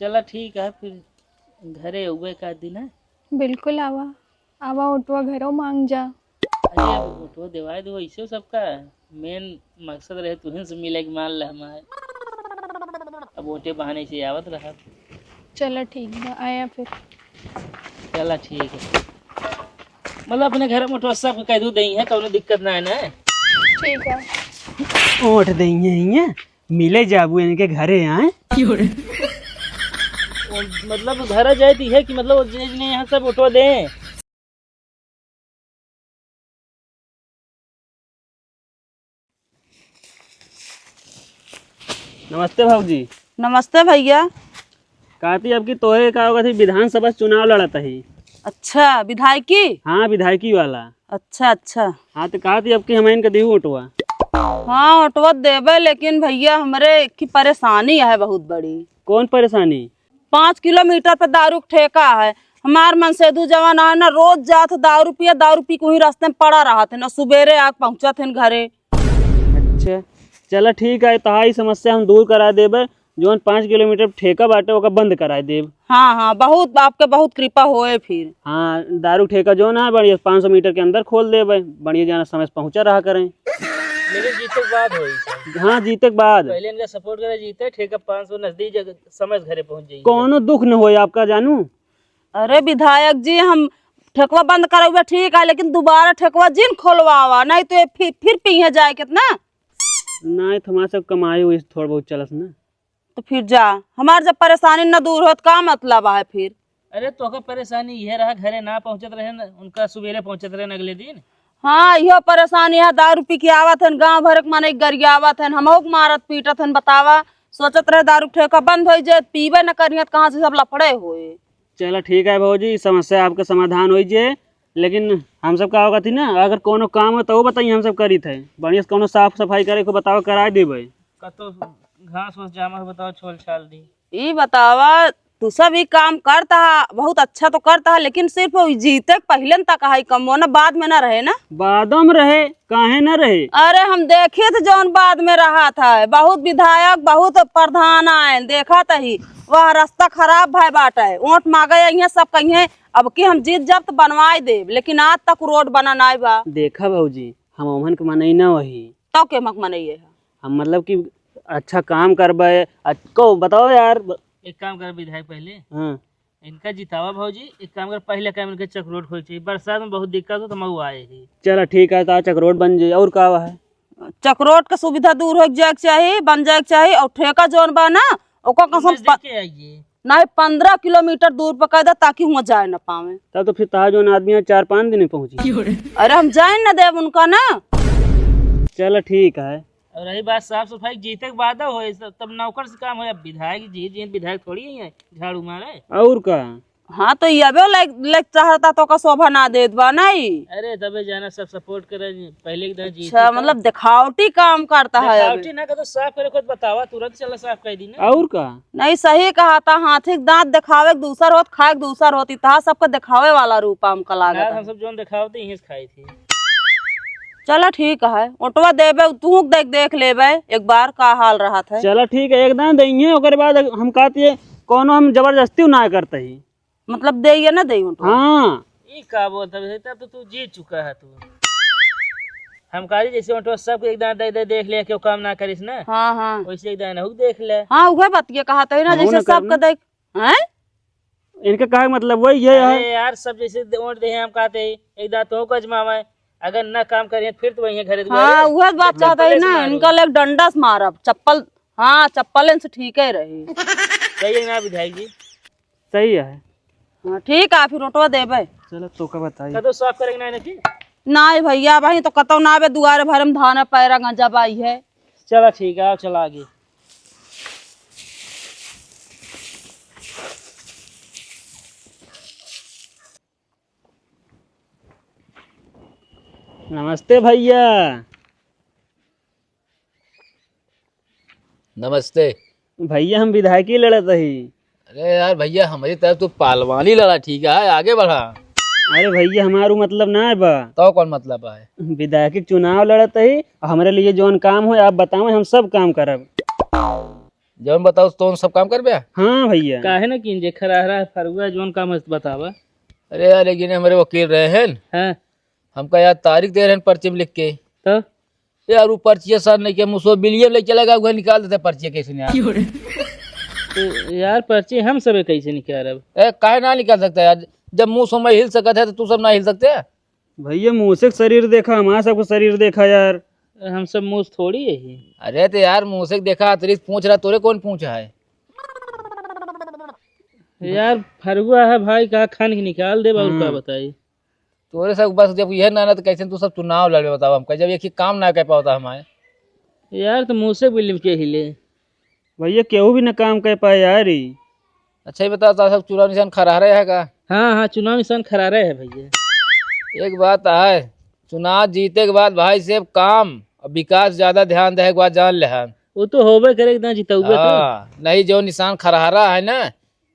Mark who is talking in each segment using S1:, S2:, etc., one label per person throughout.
S1: चला ठीक है फिर घरे हुए का दिन है।
S2: बिल्कुल आवा आवा ऑटो घरों मांग जा।
S1: अरे अब ऑटो दिवाए दो ऐसे सबका मेन मकसद रहे तुहन से मिले के मान ले हमारे। अब ओटे बहाने से आवत रहा।
S2: चला ठीक बा आया फिर।
S1: चला ठीक है मतलब अपने घर में ऑटो सब कह दू दही है कौनो दिक्कत ना है ना।
S2: ठीक है
S3: ओट देंगे हिंगे मिले जाबू इनके घरे आए।
S1: मतलब घर जाए दी है कि मतलब ने यहाँ सब ऑटो दें।
S3: नमस्ते भाऊजी।
S4: नमस्ते भैया।
S3: कहती अब की तोहे का होगा थी विधानसभा चुनाव लड़त है।
S4: अच्छा विधायकी।
S3: हाँ विधायकी वाला।
S4: अच्छा अच्छा।
S3: हाँ तो कहती अब की हम इनके देहू ओटवा।
S4: हाँ ऑटो देवे लेकिन भैया हमारे की परेशानी है बहुत बड़ी।
S3: कौन परेशानी?
S4: 5 किलोमीटर पे दारू का ठेका है। हमार मनसेदू जवान है ना रोज जात दारू पी को ही रास्ते में पड़ा रहा थे ना सुबेरे आग पहुँचा थे घरे।
S3: अच्छा चलो ठीक है तहाई समस्या हम दूर करा देबे। जोन 5 किलोमीटर ठेका बाटे ओका बंद करा देब।
S4: हाँ हाँ बहुत आपके बहुत कृपा होए फिर।
S3: हाँ दारू ठेका जो ना है बढ़िया 500 मीटर के अंदर खोल देबे बढ़िया जाना समय से पहुँचा रहा करें।
S1: लेकिन जीते के बाद होई।
S3: हाँ जीते के बाद
S1: पहले इनका सपोर्ट करे जीते ठेका 500 नजदीक जगह समय से घरे पहुंच जाइए।
S3: कोनो दुख न हो आपका जानू।
S4: अरे विधायक जी हम ठेकवा बंद करा ठीक है लेकिन दोबारा ठेकवा जिन खोलवावा नहीं तो ये फिर पीहे जाए कितना।
S3: नहीं तो हमारा सब कमाई हुई थोड़ा बहुत चलस ना।
S4: तो फिर जा हमार जब परेशानी न दूर होत का मतलब है फिर।
S1: अरे तो का परेशानी यह रहा घरे ना पहुंचत रहे न उनका सुबेरे पहुंचत रहे न अगले दिन।
S4: हाँ यो परेशानी है दारू पी के आवत है गाँव भर के माने गरियावत है हम मारत पीटत है बतावा। सोचत रहे दारू ठेका बंद हो जाए पीबे न करियत कहाँ से सब लफड़े हुए।
S3: चलो ठीक है भाजी समस्या आपका समाधान हो जाए। लेकिन हम सब का होगा थी ना अगर कोनो काम हो तो वो बताइए हम सब करी थे बढ़िया से कोनो साफ सफाई करे को बताओ करा देबे।
S1: कतो घास वास जामा है बताओ छोल छाल दी।
S4: ये बतावा तू सब ही काम करता है बहुत अच्छा तो करता है लेकिन सिर्फ जीते के पहले तक है कम ना बाद में ना रहे ना।
S3: बादों में रहे काहे न रहे।
S4: अरे हम देखे थे जौन बाद में रहा था बहुत विधायक बहुत प्रधान आए देखा ही वह रास्ता खराब भाई बाटे वोट मांगे यहाँ सब कहिए अब की हम जीत जब तो बनवाए दे लेकिन आज तक रोड बना नहीं बा।
S3: देखा भाजी हम ओमन के मनई ना वही
S4: तो के मक मनइए
S3: हम मतलब कि अच्छा काम करबे को बताओ यार।
S1: एक काम कर विधायक पहले
S3: हाँ
S1: इनका जितावा भाजी एक काम कर पहले काम इनके चक रोड खोल चाहिए बरसात में बहुत दिक्कत हो तो मऊ आए ही।
S3: चलो ठीक है तो चक रोड बन जाए और का है।
S4: चक्रोट का सुविधा दूर हो जाए चाहिए बन जाए चाहिए और ठेका जौन बा ना ओका कसम
S1: के आइए
S4: नहीं 15 किलोमीटर दूर पर कह दे ताकि वहाँ जाए न पावे।
S3: तब तो फिर ताज जो आदमी है 4-5 दिन में पहुंची।
S4: अरे हम जाए न देव उनका ना।
S3: चलो ठीक है।
S1: और रही बात साफ सफाई जीते के बाद हो तब नौकर से काम हो विधायक जी विधायक थोड़ी है झाड़ू मारे और
S3: का।
S4: हाँ तो ये लाइक चाहता तो का शोभा ना दे दबा नहीं।
S1: अरे तबे जाना सब सपोर्ट करे पहले की जीते।
S4: अच्छा मतलब दिखावटी काम करता है
S1: दिखावटी ना कर तो साफ करे खुद बतावा तुरंत चला साफ कर दी ना
S3: और का।
S4: नहीं सही कहा था हाथी दांत दिखावे दूसर होत खाए दूसर होती था सबको दिखावे वाला रूप हमका लागत
S1: हम सब जोन दिखावते यहीं से खाई थी।
S4: चलो ठीक है ऑटोवा देबे तू देख लेबे एक बार का हाल रहा था।
S3: चलो ठीक है एकदम देंगे ओकर बाद हम कहती है कोनो हम जबरदस्ती ना करते ही
S4: मतलब दे ना दे।
S3: हाँ
S1: ये का बोलता है तब तो तू जीत चुका है तू। हम कहा जैसे ऑटो सबको एक दान दे देख ले क्यों काम ना करिस ना।
S4: हाँ हाँ
S1: वैसे एक दान देख ले।
S4: हाँ वह बात ये कहा था ना जैसे सबका देख हैं
S3: इनका कहा मतलब वही है
S1: यार सब जैसे वोट दे हम कहते एक दान तो कजमावे अगर ना काम करिए फिर तो वही घरे।
S4: हाँ वह बात चाहता है ना इनका ले डंडा से मारब चप्पल। हाँ चप्पल से ठीक है रही।
S1: सही है ना विधायक जी
S3: सही है।
S4: हाँ ठीक है फिर ऑटो देबे।
S3: चलो तो का बताइए
S1: कदो साफ करेंगे ना ठीक।
S4: नहीं भैया भाई तो कतो ना आवे दुआरे भरम धान पैरा गंजा बाई है।
S1: चलो ठीक है चला आगे।
S3: नमस्ते भैया।
S5: नमस्ते
S3: भैया हम विधायकी लड़त ही।
S5: अरे यार भैया हमारी तरफ तो पहलवानी लड़ा ठीक है आगे बढ़ा।
S3: अरे भैया हमारू मतलब ना है बा
S5: तो कौन मतलब है।
S3: विधायकी चुनाव लड़त ही हमारे लिए जौन काम हो आप बताओ हम सब काम करब।
S5: जब बताओ तो सब काम कर बे।
S3: हाँ भैया।
S1: काहे ना किंजे खराहरा फरुआ जोन काम है बतावा।
S5: अरे यार लेकिन हमारे वकील रहे हैं,
S1: हाँ
S5: हमका यार तारीख दे रहे हैं पर्चे में लिख के।
S1: तो
S5: यार वो पर्ची सर नहीं के मुझसे बिलियन ले चलेगा, वो निकाल देते पर्ची कैसे नहीं यार।
S1: तो यार पर्ची हम सब कैसे निकालब?
S5: काहे ना निकाल सकता है यार, जब मुंह से मैं हिल सकता है तो तू सब ना हिल सकते है।
S3: भैया मुँह से शरीर देखा, हमारा सबको शरीर देखा यार।
S1: हम सब मुँह थोड़ी है ही।
S5: अरे तो यार मुंह से देखा, अतिरिक्त पूछ रहा, तोरे कौन पूछा है?
S1: यार फरुआ है भाई, कहा खान के निकाल दे और का बताई।
S5: तोरे सब बस जब यह ना तो कैसे तू सब चुनाव लड़े बताओ हमका, जब एक ही काम ना कर पाता हमारे।
S1: यार तो मुँह से बिल्ली के हिले।
S3: भैया केहू भी ना काम कर पाए यार ही।
S5: अच्छा ही बताओ तो सब चुनाव निशान खरा रहे है का?
S1: हाँ हाँ चुनाव निशान खरा रहे है भैया।
S5: एक बात है, चुनाव जीते के बाद भाई सिर्फ काम और विकास ज्यादा ध्यान दे के बाद जान ले हम।
S1: वो तो होबे करे एकदम जितौबे तो।
S5: नहीं जो निशान खरहरा है ना,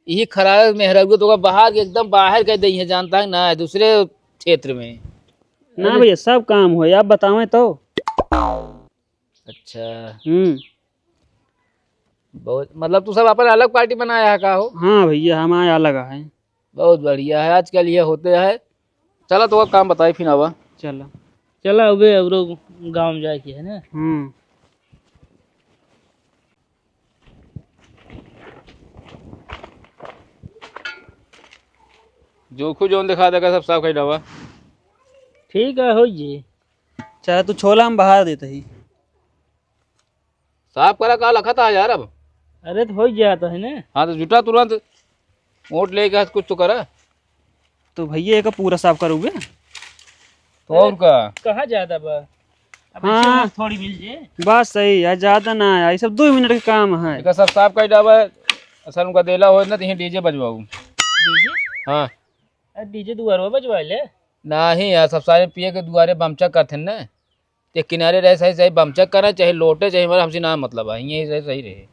S5: यही खरारा में हर तो बाहर के एकदम बाहर कर दी है, जानता है ना, दूसरे क्षेत्र में।
S3: ना भैया सब काम हो, आप बतावें तो।
S5: अच्छा
S3: हम्म।
S5: बहुत मतलब तू सब अपन अलग पार्टी बनाया है का हो?
S3: हाँ भैया हमारे अलग है।
S5: बहुत बढ़िया है, आजकल ये होते हैं। चलो तो काम बताई फिर आवा।
S3: चलो।
S1: चला अबे अबरो गाँव में जाए के है ना।
S5: जोखू जोन दिखा देगा सब साफ कर डावा।
S1: ठीक है हो जी।
S3: चाहे तू छोला हम बाहर देते ही।
S5: साफ करा का लखा था यार अब।
S1: अरे तो हो जाता है ना।
S5: हाँ तो जुटा तुरंत वोट लेके कुछ तो करा।
S3: तो भैया एक पूरा साफ करोगे?
S5: तो और का
S1: कहाँ ज्यादा बा? अब
S3: हाँ।
S1: ऐसे थोड़ी मिल जे।
S3: बात सही है, ज्यादा ना है, ये सब 2 मिनट का काम है।
S5: एक सब साफ कर डावा। असल उनका देला हो ना तो यहीं डीजे बजवाऊ।
S1: डीजे?
S5: हाँ
S1: डीजे दुआरवा बजवा ले।
S5: नहीं यार, सब सारे पिए के दुआरे बमचक करते ना, ते किनारे रहे सही सही बमचक करे, चाहे लोटे चाहे हमारा हमसे ना मतलब है, यही सही सही रहे।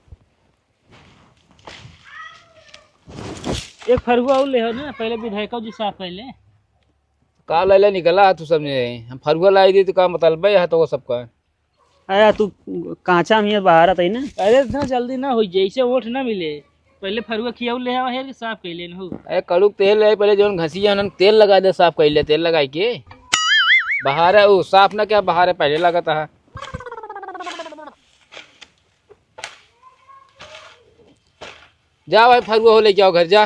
S1: एक फरुआ और ले हो ना, पहले विधायक जी साफ पहले।
S5: का ले निकला तू सब ने, हम फरुआ लाई दी तो का मतलब है तो वो सबका।
S3: आया तू कांचा में बाहर आता ही ना।
S1: अरे इतना जल्दी ना हो, जैसे वोट ना मिले पहले फरुआ खियाऊ ले आवा है साफ कर लेना हो।
S5: अरे कड़ूक तेल है, पहले जो घसिया उन्होंने तेल लगा दे, साफ कर ले, तेल लगाई के बाहर है वो साफ ना, क्या बाहर है पहले लगाता है। जा भाई फरुआ हो लेके आओ घर जा।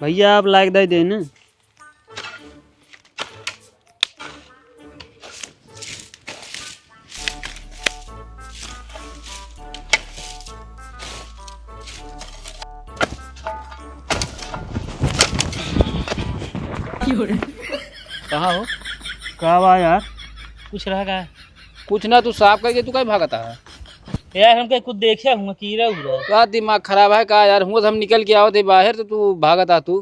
S3: भैया आप लाइक दे दे ना।
S5: कहाँ हो?
S3: का बा यार?
S1: कुछ रहा का?
S5: कुछ ना, तू साफ करके तू कहीं भागता है
S1: यार हम कुछ देखे हूँ कीड़ा उड़ा।
S5: का दिमाग खराब है का यार? हुआ हम निकल के आवत बाहर तो तू भागता तू।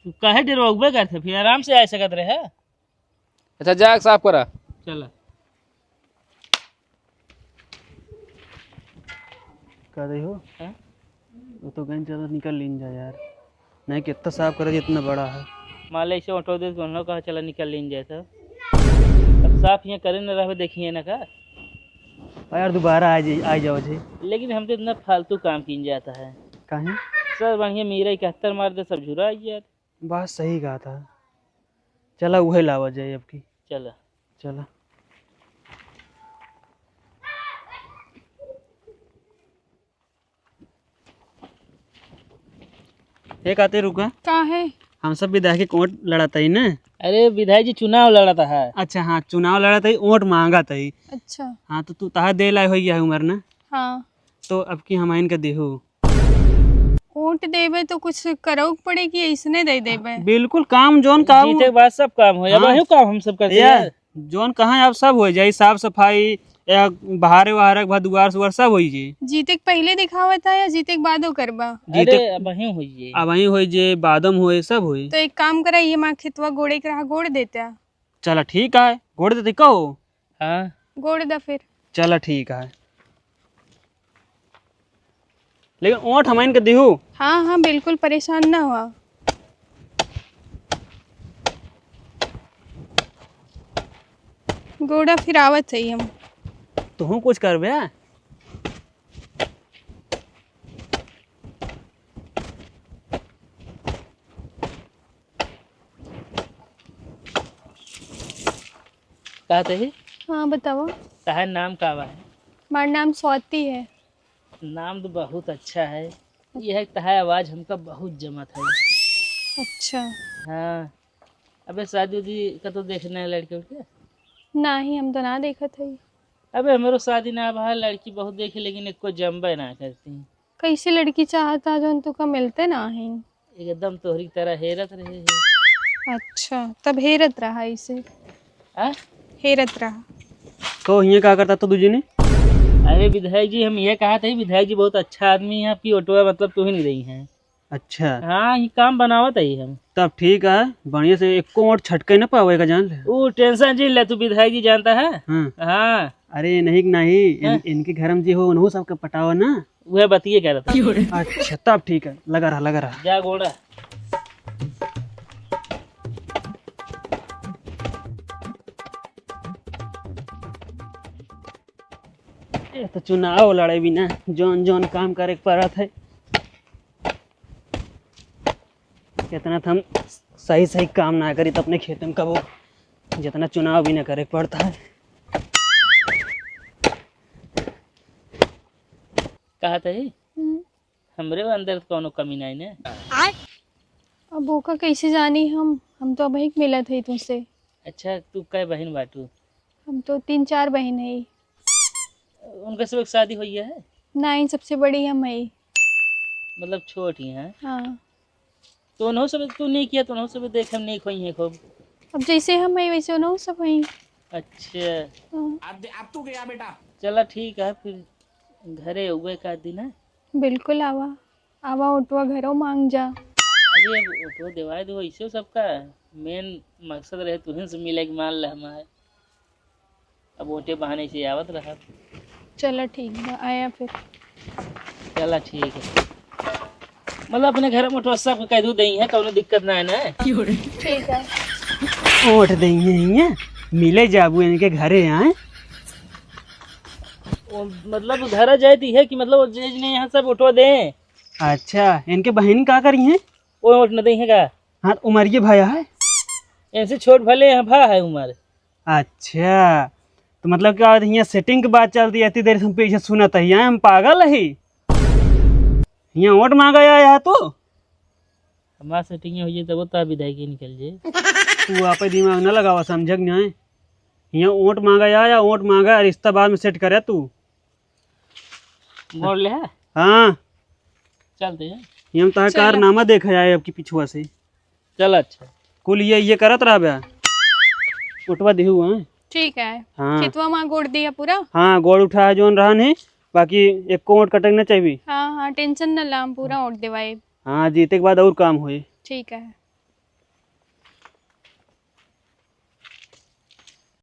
S1: तू काहे डरवाबे करते, फिर आराम से आ सकत रहे।
S5: अच्छा जा साफ करा।
S1: चला
S3: का दे हो?
S1: हाँ?
S3: वो तो कहीं ज्यादा निकल लीन जा यार, नहीं कितना साफ करे जितना बड़ा है।
S1: मान ले इसे ऑटो दे तो कहा चला निकल लेन जाए तो अब साफ यहाँ करे न रहे, देखिए ना का।
S3: यार दोबारा आ जाओ जी।
S1: लेकिन हम तो इतना फालतू काम किन जाता है।
S3: कहीं
S1: सर बढ़िया मेरा 71 मार दे सब झुरा यार।
S3: बात सही कहा था। चला वही लावा जाए अब की।
S1: चला
S3: चला। एक आते रुका,
S2: का है?
S3: हम सब विधायक वोट लड़ाता ही ना।
S1: अरे विधायक जी चुनाव लड़ता है।
S3: अच्छा हाँ चुनाव लड़ा था, वोट मांगा था।
S2: अच्छा।
S3: हाँ तो तू तहा दे लाए हो गया उम्र ना,
S2: हाँ
S3: तो अब की हम इनका देहो।
S2: वोट देबे तो कुछ करो पड़ेगी, ऐसने दे देबे।
S3: बिल्कुल काम जोन का
S1: जीते के बाद सब काम हो या
S3: हाँ।
S1: वही काम हम सब करते
S3: यार
S1: हैं।
S3: जोन कहाँ अब सब हो जाए, साफ सफाई या बाहर बाहर दुआर सुआर सब हो जाए।
S2: जीते के पहले दिखावा था या जीते के बादो करबा?
S3: जीते
S1: अरे वही हुई
S3: अब वही हो जे बादम होए सब होए।
S2: तो एक काम करा, ये माँ खेतवा गोड़े के रहा गोड़ देता।
S3: चला ठीक है, घोड़ देती कहो।
S1: हाँ
S2: गोड़ दा फिर।
S3: चला ठीक है, लेकिन वोट हम इनके देहू।
S2: हाँ हाँ बिल्कुल परेशान ना हुआ। गोड़ा फिर आवत है हम।
S3: तू कुछ कर बे।
S1: कहा थे
S2: हाँ बताओ।
S1: कहा नाम कावा है?
S2: हमारा नाम स्वाति है।
S1: नाम तो बहुत अच्छा है। यह है तहा आवाज हमका बहुत जमत है।
S2: अच्छा।
S1: हाँ। अबे शादी उदी का तो देखना है लड़के उड़के?
S2: ना ही हम तो ना देखा था।
S1: अबे हमारो शादी ना भा, लड़की बहुत देखी लेकिन एको जम्बे ना करती।
S2: कैसी लड़की चाहता जो तुका मिलते ना ही।
S1: एकदम तोहरी तरह हेरत रहे है।
S2: अच्छा तब हेरत रहा इसे।
S1: आ?
S2: हेरत रहा।
S3: तो ये क्या करता तो दूजी ने?
S1: अरे विधायक जी हम ये कहा था, विधायक जी बहुत अच्छा आदमी है, आपकी ऑटो मतलब तू ही नहीं रही है।
S3: अच्छा
S1: हाँ ये काम बनावत है हम।
S3: तब ठीक है, बढ़िया से एक को और छटके न पावेगा, जान ले।
S1: वो टेंशन जी ले, तू विधायक जी जानता है।
S3: हाँ।
S1: हाँ
S3: अरे नहीं नहीं, इनके घर में जी हो उन्हों सबके पटाओ ना।
S1: वह बतिए कह रहा था।
S3: अच्छा तब ठीक है, लगा रहा।
S1: जा गोड़ा।
S3: ये तो चुनाव लड़े बिना जौन जौन काम करे के पड़त है। कितना हम सही सही काम ना करी तो अपने खेत में कबो जितना चुनाव भी ना करे के पड़ता है।
S1: कहा था हमरे अंदर कोनो कमी नहीं ने।
S2: अब वो का कैसे जानी हम तो अभी मिला थे तुमसे।
S1: अच्छा तू कै बहन बाटू?
S2: हम तो 3-4 बहन है।
S1: उनका सब शादी हुई है?
S2: ना ही सबसे बड़ी हम है।
S1: मतलब छोटी है।
S2: हाँ।
S1: तो उन्हों सब तू नहीं किया तो उन्हों सब देख हम नहीं खोई है खूब।
S2: अब जैसे हम है वैसे उन्हों सब है।
S1: अच्छा
S2: हाँ।
S5: अब तू गया बेटा।
S1: चला ठीक है फिर घरे उगे का दिन है।
S2: बिल्कुल आवा। आवा उठवा घरों मांग जा।
S1: अरे अब ऑटो दिवाए दो ऐसे सबका मेन मकसद रहे तुहिन से मिले के मान ला हमारे। अब ओटे बहाने से आवत रहा।
S2: चलो ठीक है आया फिर।
S1: चला ठीक है, मतलब अपने घर में सब कह दू दही है, कोनो दिक्कत ना है ना।
S2: ठीक है।
S3: ओट देंगे मिले जाबू इनके घरे आए।
S1: मतलब घर जाती है कि मतलब जेज ने यहाँ सब उठवा दे।
S3: अच्छा इनके बहन का करी है?
S1: वो उठ न दही है का?
S3: हाँ उमरिए भैया है।
S1: इनसे छोट भले यहाँ भा है उम्र।
S3: अच्छा तो मतलब क्या यहाँ सेटिंग की बात चलती है, इतनी देर से हम पीछे सुनत है, यहाँ हम पागल है। यहाँ वोट मांगा आया तो
S1: हमारा सेटिंग हो जाए तब तो विदाई के निकल जाए।
S3: तू आप दिमाग न लगावा, समझ नहीं। यहाँ वोट मांगा या वोट मांगा रिश्ता बाद में सेट करे तू।
S1: मोड़ ले है?
S3: हाँ
S1: चलते हैं।
S3: ये हम तहा कारनामा देखा जाए अब की पिछुआ से।
S1: चल अच्छा
S3: कुल ये करत रहा बया उठवा देहू। हाँ
S2: ठीक है।
S3: हाँ
S2: खेतवा माँ गोड़ दिया पूरा।
S3: हाँ गोड़ उठाया जोन रहा है, बाकी एक को वोट कटक न चाहिए।
S2: हाँ हाँ टेंशन न ला, हम पूरा ओट देवाए।
S3: हाँ जीते के बाद और काम हुए।
S2: ठीक है।